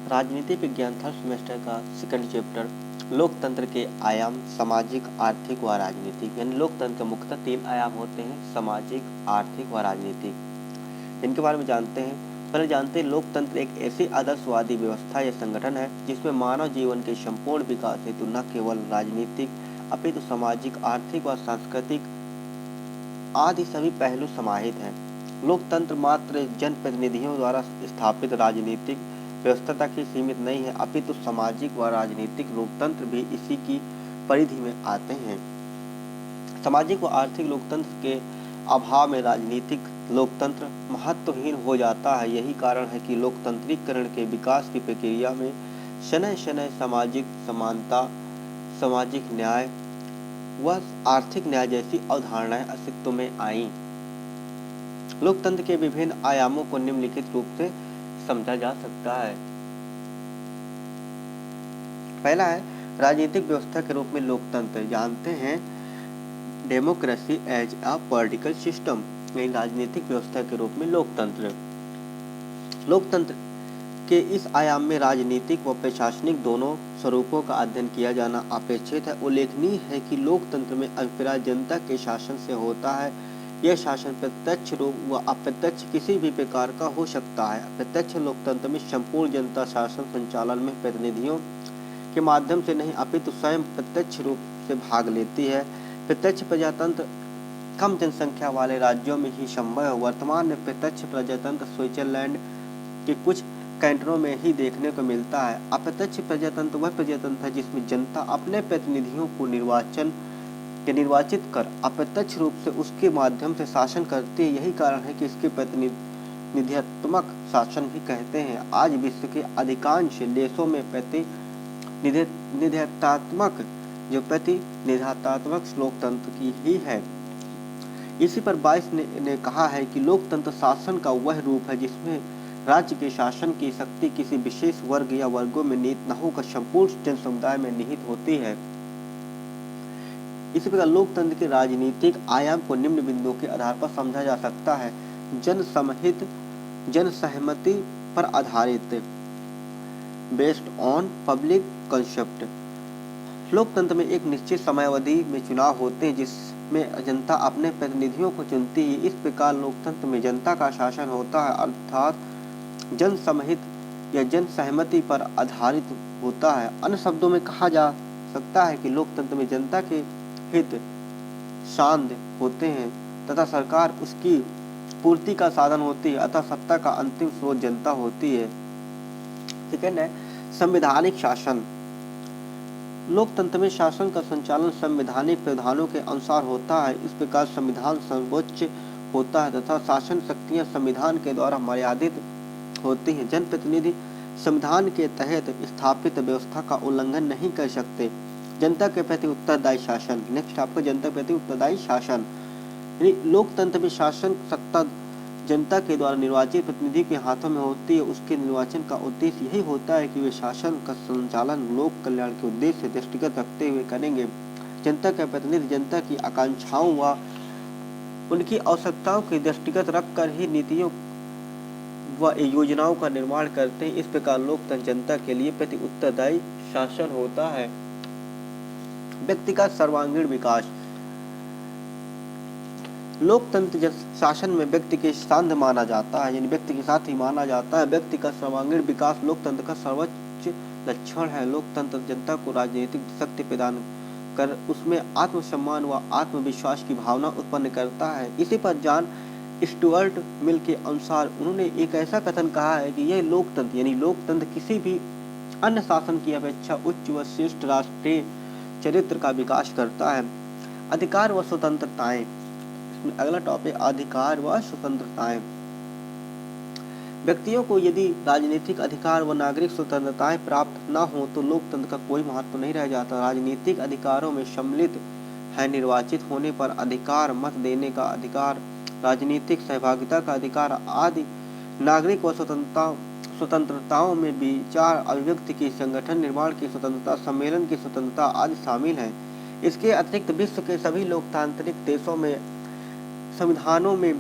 राजनीति विज्ञान third semester का सेकंड चैप्टर लोकतंत्र के आयाम सामाजिक, आर्थिक व राजनीतिक। यानी लोकतंत्र के मुख्यतः 3 आयाम होते हैं, सामाजिक, आर्थिक व राजनीतिक। इनके बारे में जानते हैं। पहले जानते हैं लोकतंत्र एक ऐसी आदर्शवादी व्यवस्था या संगठन है जिसमें मानव जीवन के संपूर्ण विकास हेतु न केवल राजनीतिक अपितु सामाजिक, आर्थिक व सांस्कृतिक आदि सभी पहलू समाहित हैं। लोकतंत्र मात्र जनप्रतिनिधियों द्वारा स्थापित राजनीतिक व्यवस्था तक ही सीमित नहीं है, अपितु सामाजिक व राजनीतिक लोकतंत्र भी इसी की परिधि में आते हैं। सामाजिक व आर्थिक लोकतंत्र के अभाव में राजनीतिक लोकतंत्र महत्वहीन हो जाता है। यही कारण है कि लोकतंत्रीकरण के विकास की प्रक्रिया में शनय शनय सामाजिक समानता, सामाजिक न्याय व आर्थिक न्याय जैसी अवधारणाएं अस्तित्व में आईं। लोकतंत्र के विभिन्न आयामों को निम्नलिखित रूप से समझा जा सकता है। पहला है राजनीतिक व्यवस्था के रूप में लोकतंत्र। जानते हैं democracy as a political system, राजनीतिक व्यवस्था के रूप में लोकतंत्र। लोकतंत्र के इस आयाम में राजनीतिक व प्रशासनिक दोनों स्वरूपों का अध्ययन किया जाना अपेक्षित है। उल्लेखनीय है कि लोकतंत्र में अभिप्राय जनता के शासन से होता है। यह शासन प्रत्यक्ष रूप व अप्रत्यक्ष किसी भी प्रकार का हो सकता है। प्रत्यक्ष लोकतंत्र में संपूर्ण जनता शासन संचालन में प्रतिनिधियों के माध्यम से नहीं अपितु स्वयं प्रत्यक्ष रूप से भाग लेती है। प्रत्यक्ष प्रजातंत्र कम जनसंख्या वाले राज्यों में ही संभव है। वर्तमान में प्रत्यक्ष प्रजातंत्र स्विट्जरलैंड के कुछ कैंटनों में ही देखने को मिलता है। अप्रत्यक्ष प्रजातंत्र वह प्रजातंत्र है जिसमें जनता अपने प्रतिनिधियों को निर्वाचित कर अप्रत्यक्ष रूप से उसके माध्यम से शासन करती है। यही कारण है कि इसके प्रतिनिधित्वात्मक शासन भी कहते हैं। आज विश्व के अधिकांश देशों में प्रतिनिधित्वात्मक लोकतंत्र की ही है। इसी पर बाइस ने कहा है कि लोकतंत्र शासन का वह रूप है जिसमें राज्य के शासन की शक्ति किसी विशेष वर्ग या वर्गों में निहित न होकर संपूर्ण जन समुदाय में निहित होती है। इसी प्रकार लोकतंत्र के राजनीतिक आयाम को निम्न बिंदुओं के आधार पर समझा जा सकता है। जन सहमति पर आधारित, बेस्ड ऑन पब्लिक कंसेप्ट। लोकतंत्र में एक निश्चित समयावधि में चुनाव होते हैं जिसमें जनता अपने प्रतिनिधियों को चुनती है। इस प्रकार लोकतंत्र में जनता का शासन होता है, अर्थात जन समहित या जन सहमति पर आधारित होता है। अन्य शब्दों में कहा जा सकता है कि लोकतंत्र में जनता के हित शांत होते हैं तथा सरकार उसकी पूर्ति का साधन होती है, अतः सत्ता का अंतिम स्रोत जनता होती है। सेकंड है संवैधानिक शासन। लोकतंत्र में शासन का संचालन संवैधानिक प्रावधानों के अनुसार होता है। इस प्रकार संविधान सर्वोच्च होता है तथा शासन शक्तियां संविधान के द्वारा मर्यादित होती हैं। जनप्रतिनिधि संविधान के तहत स्थापित व्यवस्था का उल्लंघन नहीं कर सकते। जनता के प्रति उत्तरदायी शासन। नेक्स्ट आपका जनता के प्रति उत्तरदायी शासन। लोकतंत्र में शासन सत्ता जनता के द्वारा निर्वाचित प्रतिनिधि के हाथों में होती है। उसके निर्वाचन का उद्देश्य यही होता है कि वे शासन का संचालन लोक कल्याण के उद्देश्य से दृष्टिगत रखते हुए करेंगे। जनता के प्रतिनिधि जनता की आकांक्षाओं व उनकी आवश्यकताओं के दृष्टिगत रखकर ही नीतियों व योजनाओं का निर्माण करते हैं। इस प्रकार लोकतंत्र जनता के लिए प्रति उत्तरदायी शासन होता है। व्यक्ति का सर्वांगीण विकास। लोकतंत्र शासन में व्यक्ति के साथ माना जाता है, यानी व्यक्ति के साथ ही माना जाता है। व्यक्ति का सर्वांगीण विकास लोकतंत्र का सर्वोच्च लक्षण है। लोकतंत्र जनता को राजनीतिक शक्ति प्रदान कर उसमें आत्मसम्मान व आत्मविश्वास की भावना उत्पन्न करता है। इसी पर जॉन स्टुअर्ट मिल के अनुसार उन्होंने एक ऐसा कथन कहा है कि यह लोकतंत्र यानी लोकतंत्र किसी भी अन्य शासन की अपेक्षा उच्च व श्रेष्ठ राष्ट्रीय चरित्र का विकास करता है। अधिकार व स्वतंत्रताएं। अगला टॉपिक अधिकार व स्वतंत्रताएं। व्यक्तियों को यदि राजनीतिक अधिकार व नागरिक स्वतंत्रताएं प्राप्त न हो तो लोकतंत्र का कोई महत्व नहीं रह जाता। राजनीतिक अधिकारों में सम्मिलित है निर्वाचित होने पर अधिकार, मत देने का अधिकार, राजनीतिक सहभागिता का अधिकार आदि। नागरिक व स्वतंत्रताओं में विचार अभिव्यक्ति की, संगठन निर्माण की स्वतंत्रता, सम्मेलन की स्वतंत्रता आदि शामिल है। इसके अतिरिक्त विश्व के सभी लोकतांत्रिक देशों में संविधानों में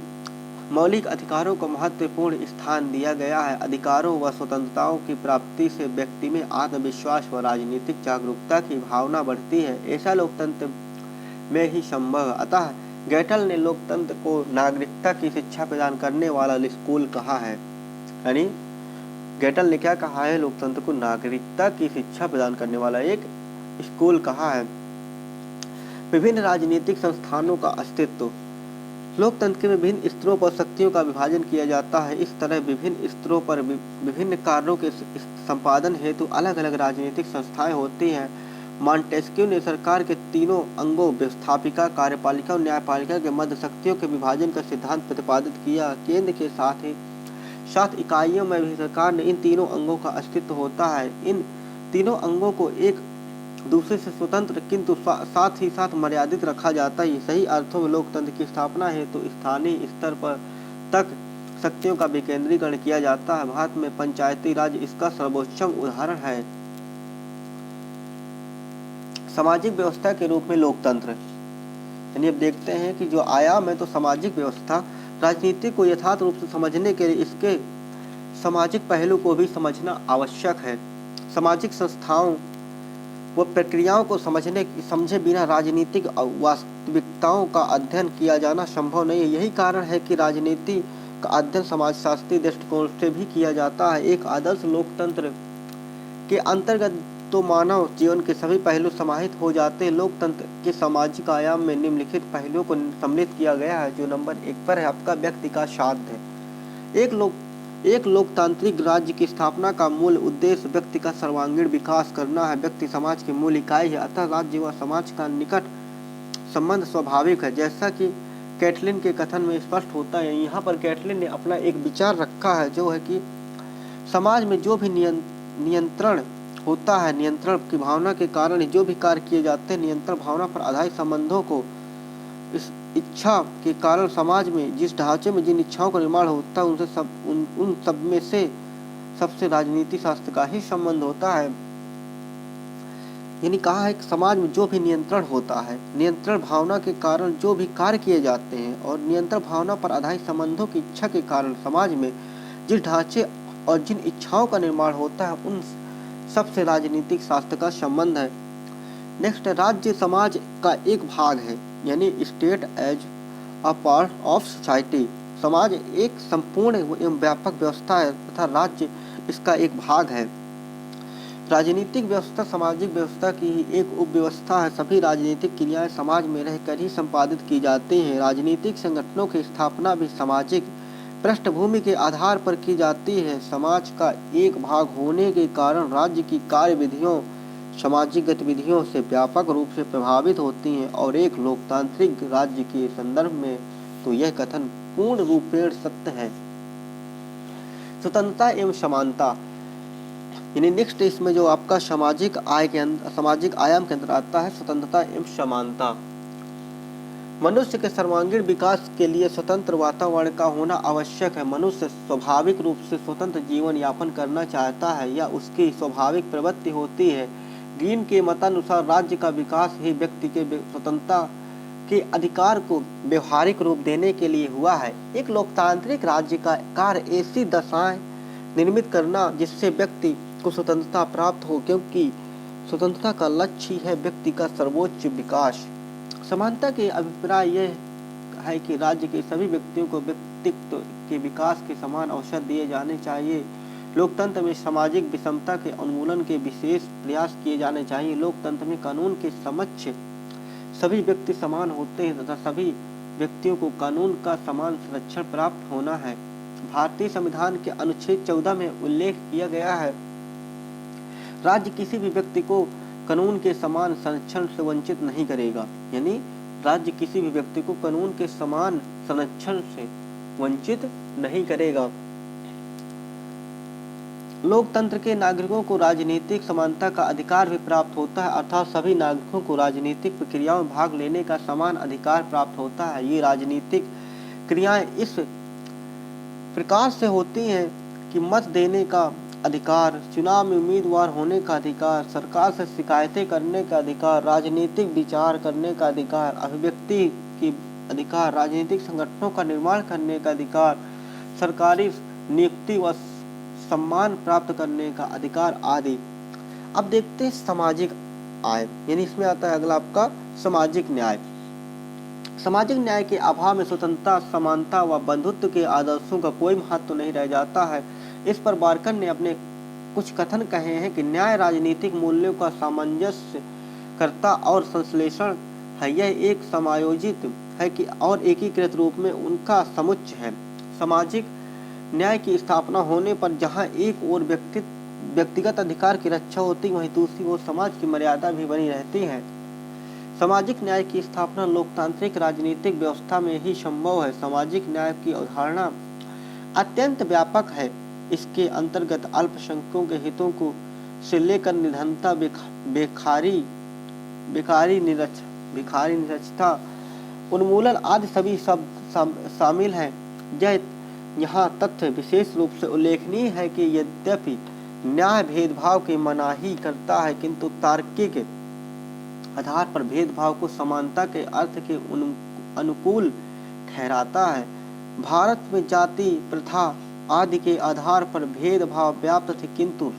मौलिक अधिकारों को महत्वपूर्ण स्थान दिया गया है। अधिकारों व स्वतंत्रताओं की प्राप्ति से व्यक्ति में आत्मविश्वास व राजनीतिक जागरूकता की भावना बढ़ती है। ऐसा लोकतंत्र में ही संभव है। अतः गेटल ने लोकतंत्र को नागरिकता की शिक्षा प्रदान करने वाला स्कूल कहा है। यानी गेटल ने क्या कहा है? लोकतंत्र को नागरिकता की शिक्षा प्रदान करने वाला एक स्कूल कहा है। विभिन्न राजनीतिक संस्थानों का अस्तित्व। लोकतंत्र के विभिन्न स्तरों पर शक्तियों का विभाजन किया जाता है। इस तरह विभिन्न स्तरों पर विभिन्न कार्यों के संपादन हेतु अलग अलग राजनीतिक संस्थाएं होती हैं। मॉन्टेस्क्यू ने सरकार के तीनों अंगों व्यवस्थापिका, कार्यपालिका और न्यायपालिका के मध्य शक्तियों के विभाजन का सिद्धांत प्रतिपादित किया। केंद्र के साथ इकाइयों में भी सरकार ने इन तीनों अंगों का अस्तित्व होता है। इन तीनों अंगों को एक दूसरे से स्वतंत्र किंतु साथ ही साथ मर्यादित रखा जाता है। सही अर्थों में लोकतंत्र की स्थापना हेतु स्थानीय स्तर पर तक शक्तियों का विकेंद्रीकरण किया जाता है। भारत में पंचायती राज इसका सर्वोच्चम उदाहरण है। सामाजिक व्यवस्था के रूप में लोकतंत्र, यानी अब देखते हैं कि जो आयाम है तो सामाजिक व्यवस्था। राजनीति को यथार्थ रूप से समझने के लिए इसके सामाजिक पहलू को भी समझना आवश्यक है। सामाजिक संस्थाओं व प्रक्रियाओं को समझे बिना राजनीतिक वास्तविकताओं का अध्ययन किया जाना संभव नहीं है। यही कारण है कि राजनीति का अध्ययन समाजशास्त्रीय दृष्टिकोण से भी किया जाता है। एक आदर्श लोकतंत्र के अंतर्गत तो मानव जीवन के सभी पहलू समाहित हो जाते हैं। लोकतंत्र के सामाजिक आयाम में निम्नलिखित पहलुओं को सम्मिलित किया गया है। जो नंबर 1 पर है आपका व्यक्ति का स्वार्थ है। एक लोकतांत्रिक राज्य की स्थापना का मूल उद्देश्य व्यक्ति का सर्वांगीण विकास करना है। व्यक्ति समाज की मूल इकाई है, अतः राज्य व समाज का निकट संबंध स्वाभाविक है। जैसा कि कैटलिन के कथन में स्पष्ट होता है, यहाँ पर कैटलिन ने अपना एक विचार रखा है, जो है कि समाज में जो भी नियंत्रण होता है, नियंत्रण की भावना के कारण जो भी कार्य किए जाते हैं, नियंत्रण भावना पर आधारित संबंधों को इस इच्छा के कारण समाज में जिस ढांचे में जिन इच्छाओं का निर्माण होता है उन सब में से सबसे राजनीति शास्त्र का ही संबंध होता है। यानी कहा है कि समाज में जो भी नियंत्रण होता है, नियंत्रण भावना के कारण जो भी कार्य किए जाते हैं और नियंत्रण भावना पर आधारित संबंधों की इच्छा के कारण समाज में जिस ढांचे और जिन इच्छाओं का निर्माण होता है उन सबसे राजनीतिक शास्त्र का संबंध है। नेक्स्ट, राज्य समाज का एक भाग है, यानी state as a part of society. समाज एक संपूर्ण एवं व्यापक व्यवस्था है तथा राज्य इसका एक भाग है। राजनीतिक व्यवस्था सामाजिक व्यवस्था की ही एक उपव्यवस्था है। सभी राजनीतिक क्रियाएं समाज में रहकर ही संपादित की जाती हैं। राजनीतिक संगठनों की स्थापना भी सामाजिक पृष्ठभूमि के आधार पर की जाती है। समाज का एक भाग होने के कारण राज्य की कार्यविधियों सामाजिक गतिविधियों से व्यापक रूप से प्रभावित होती हैं और एक लोकतांत्रिक राज्य के संदर्भ में तो यह कथन पूर्ण रूपेण सत्य है। स्वतंत्रता एवं समानता, यानी नेक्स्ट इसमें जो आपका सामाजिक आयाम के अंदर आता है स्वतंत्रता एवं समानता। मनुष्य के सर्वांगीण विकास के लिए स्वतंत्र वातावरण का होना आवश्यक है। मनुष्य स्वाभाविक रूप से स्वतंत्र जीवन यापन करना चाहता है या उसकी स्वाभाविक प्रवृत्ति होती है। ग्रीन के मतानुसार राज्य का विकास ही व्यक्ति के स्वतंत्रता के अधिकार को व्यवहारिक रूप देने के लिए हुआ है। एक लोकतांत्रिक राज्य का कार्य ऐसी दशाएं निर्मित करना जिससे व्यक्ति को स्वतंत्रता प्राप्त हो, क्योंकि स्वतंत्रता का लक्ष्य ही है व्यक्ति का सर्वोच्च विकास। समानता के अभिप्राय यह है कि राज्य के सभी व्यक्तियों को व्यक्तित्व के विकास के समान अवसर दिए जाने चाहिए। लोकतंत्र में सामाजिक विषमता के उन्मूलन के विशेष प्रयास किए जाने चाहिए। लोकतंत्र में कानून के समक्ष सभी व्यक्ति समान होते हैं तथा सभी व्यक्तियों को कानून का समान संरक्षण प्राप्त होना है। भारतीय संविधान के अनुच्छेद 14 में उल्लेख किया गया है, राज्य किसी भी व्यक्ति को कानून के समान संरक्षण से वंचित नहीं करेगा। यानी राज्य किसी भी व्यक्ति को कानून के समान संरक्षण से वंचित नहीं करेगा। लोकतंत्र के नागरिकों को राजनीतिक समानता का अधिकार भी प्राप्त होता है, अर्थात सभी नागरिकों को राजनीतिक प्रक्रियाओं में भाग लेने का समान अधिकार प्राप्त होता है। ये राजनीतिक क्रियाएं इस प्रकार से होती हैं कि मत देने का अधिकार, चुनाव में उम्मीदवार होने का अधिकार, सरकार से शिकायतें करने का अधिकार, राजनीतिक विचार करने का अधिकार, अभिव्यक्ति की अधिकार, राजनीतिक संगठनों का निर्माण करने का अधिकार, सरकारी नियुक्ति व सम्मान प्राप्त करने का अधिकार आदि। अब देखते हैं सामाजिक आय, यानी इसमें आता है अगला आपका सामाजिक न्याय। सामाजिक न्याय के अभाव में स्वतंत्रता, समानता व बंधुत्व के आदर्शों का कोई महत्व नहीं रह जाता है। इस पर बार्कर ने अपने कुछ कथन कहे हैं कि न्याय राजनीतिक मूल्यों का सामंजस्य करता और संश्लेषण है। यह एक समायोजित है कि और एकीकृत रूप में उनका समुच्चय है। सामाजिक न्याय की स्थापना होने पर जहां एक ओर व्यक्तिगत अधिकार की रक्षा होती, वहीं दूसरी ओर समाज की मर्यादा भी बनी रहती है। सामाजिक न्याय की स्थापना लोकतांत्रिक राजनीतिक व्यवस्था में ही संभव है। सामाजिक न्याय की अवधारणा अत्यंत व्यापक है। इसके अंतर्गत अल्पसंख्यकों के हितों को से लेकर निधनता, भिखारी निरक्षरता उन्मूलन आदि सभी सब शामिल हैं। यह यहाँ तथ्य विशेष रूप से उल्लेखनीय है कि यद्यपि न्याय भेदभाव की मनाही करता है, किंतु तार्किक आधार पर भेदभाव को समानता के अर्थ के अनुकूल ठहराता है। भारत में जाति प्रथा आदि के आधार पर भेदभाव व्याप्त थे, किंतु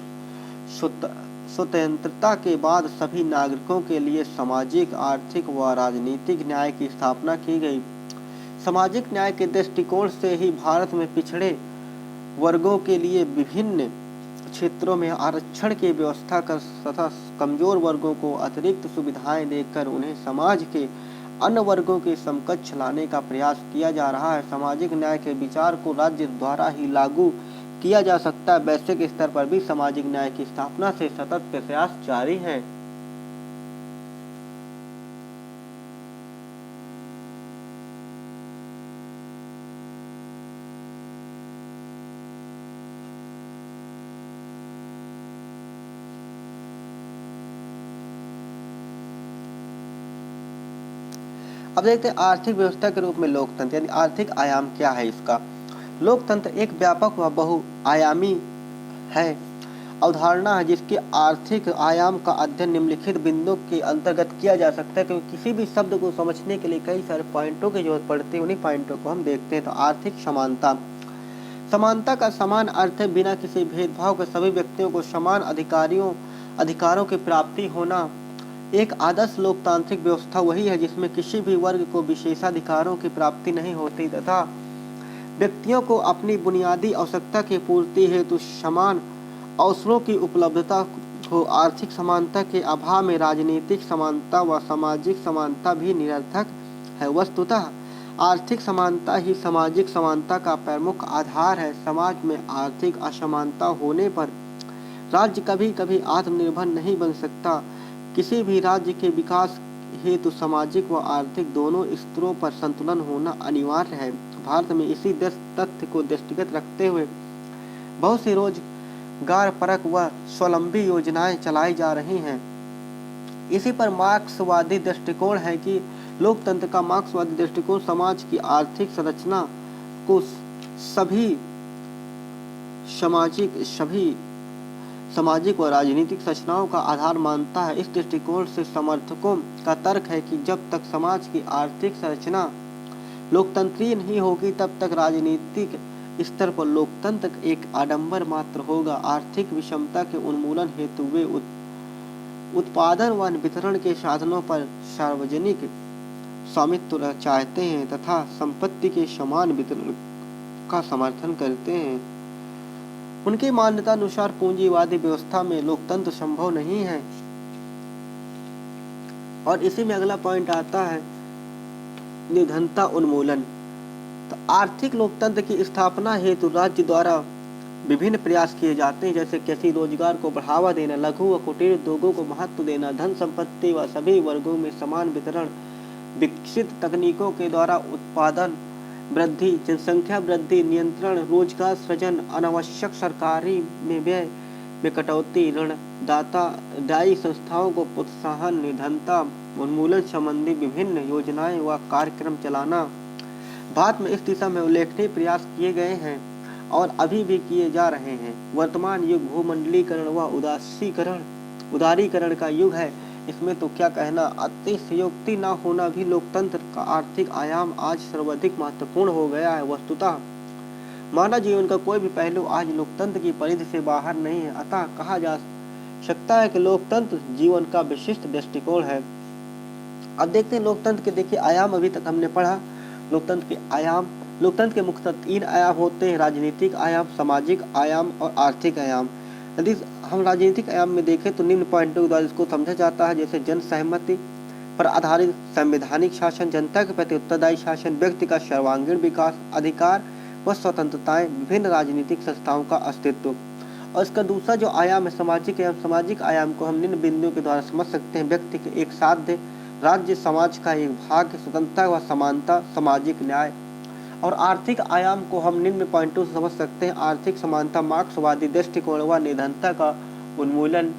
स्वतंत्रता के बाद सभी नागरिकों के लिए सामाजिक, आर्थिक व राजनीतिक न्याय की स्थापना की गई। सामाजिक न्याय के दृष्टिकोण से ही भारत में पिछड़े वर्गों के लिए विभिन्न क्षेत्रों में आरक्षण की व्यवस्था कर तथा कमजोर वर्गों को अतिरिक्त सुविधाएं देकर उन्हें समाज के अन्य वर्गों के समकक्ष लाने का प्रयास किया जा रहा है। सामाजिक न्याय के विचार को राज्य द्वारा ही लागू किया जा सकता है। वैश्विक स्तर पर भी सामाजिक न्याय की स्थापना से सतत प्रयास जारी है। अब देखते हैं आर्थिक व्यवस्था के रूप में लोकतंत्र, यानी आर्थिक आयाम क्या है इसका। लोकतंत्र एक व्यापक व बहुआयामी है अवधारणा है, जिसके आर्थिक आयाम का अध्ययन निम्नलिखित बिंदुओं के अंतर्गत किया जा सकता है। क्योंकि किसी भी शब्द को समझने के लिए कई सारे पॉइंटों की जरूरत पड़ती है, उन्हीं पॉइंटों को हम देखते हैं। तो आर्थिक समानता, समानता का समान अर्थ है बिना किसी भेदभाव के सभी व्यक्तियों को समान अधिकारों की प्राप्ति होना। एक आदर्श लोकतांत्रिक व्यवस्था वही है जिसमें किसी भी वर्ग को विशेषाधिकारों की प्राप्ति नहीं होती तथा व्यक्तियों को अपनी बुनियादी आवश्यकता की पूर्ति हेतु समान अवसरों की उपलब्धता हो। आर्थिक समानता के अभाव में राजनीतिक समानता व सामाजिक समानता भी निरर्थक है। वस्तुतः आर्थिक समानता ही सामाजिक समानता का प्रमुख आधार है। समाज में आर्थिक असमानता होने पर राज्य कभी कभी आत्मनिर्भर नहीं बन सकता। किसी भी राज्य के विकास हेतु सामाजिक व आर्थिक दोनों स्तरों पर संतुलन होना अनिवार्य है। भारत में इसी तथ्य को दृष्टिगत रखते हुए बहुत सी रोजगार परक व स्वावलंबी योजनाएं चलाई जा रही हैं। इसी पर मार्क्सवादी दृष्टिकोण है कि लोकतंत्र का मार्क्सवादी दृष्टिकोण समाज की आर्थिक संरचना को सभी सामाजिक व राजनीतिक संरचनाओं का आधार मानता है। इस दृष्टिकोण से समर्थकों का तर्क है कि जब तक समाज की आर्थिक संरचना लोकतंत्रीय नहीं होगी, तब तक राजनीतिक स्तर पर लोकतंत्र एक आडंबर मात्र होगा। आर्थिक विषमता के उन्मूलन हेतु वे उत्पादन व वितरण के साधनों पर सार्वजनिक स्वामित्व चाहते हैं तथा संपत्ति के समान वितरण का समर्थन करते हैं। उनकी मान्यता अनुसार पूंजीवादी व्यवस्था में लोकतंत्र संभव नहीं है। और इसी में अगला पॉइंट आता है निर्धनता उन्मूलन। तो आर्थिक लोकतंत्र की स्थापना हेतु राज्य द्वारा विभिन्न प्रयास किए जाते हैं, जैसे कृषि रोजगार को बढ़ावा देना, लघु व कुटीर उद्योगों को महत्व देना, धन संपत्ति व सभी वर्गों में समान वितरण, विकसित तकनीकों के द्वारा उत्पादन वृद्धि, जनसंख्या वृद्धि, नियंत्रण, रोजगार सृजन, अनावश्यक सरकारी में व्यय में कटौती, ऋणदायी संस्थाओं को प्रोत्साहन, निर्धनता उन्मूलन संबंधी विभिन्न योजनाएं व कार्यक्रम चलाना। भारत में इस दिशा में उल्लेखनीय प्रयास किए गए हैं और अभी भी किए जा रहे हैं। वर्तमान युग भूमंडलीकरण व उदारीकरण का युग है। इसमें तो क्या कहना, अतिशयोक्ति न होना भी लोकतंत्र का आर्थिक आयाम आज सर्वाधिक महत्वपूर्ण हो गया है। वस्तुतः मानव जीवन का कोई भी पहलू आज लोकतंत्र की परिधि से बाहर नहीं है। अतः कहा जा सकता है कि लोकतंत्र जीवन का विशिष्ट दृष्टिकोण है। अब देखते हैं लोकतंत्र के देखिए आयाम। अभी तक हमने पढ़ा लोकतंत्र के आयाम। लोकतंत्र के मुख्यतः 3 आयाम होते हैं, राजनीतिक आयाम, सामाजिक आयाम और आर्थिक आयाम। यदि हम राजनीतिक आयाम में देखें तो निम्न पॉइंटों के द्वारा इसको समझा जाता है, जैसे जन सहमति पर आधारित संवैधानिक शासन, जनता के प्रति उत्तरदायी शासन, व्यक्ति का सर्वांगीण विकास, अधिकार व स्वतंत्रताएं, विभिन्न राजनीतिक संस्थाओं का अस्तित्व। और इसका दूसरा जो आयाम है सामाजिक आयाम, सामाजिक आयाम को हम निम्न बिंदुओं के द्वारा समझ सकते हैं, व्यक्ति के एक साध्य, राज्य समाज का एक भाग, स्वतंत्रता व समानता, सामाजिक न्याय। और आर्थिक आयाम को हम निम्न पॉइंटों से समझ सकते हैं, आर्थिक समानता, मार्क्सवादी दृष्टिकोण व निर्धनता का उन्मूलन,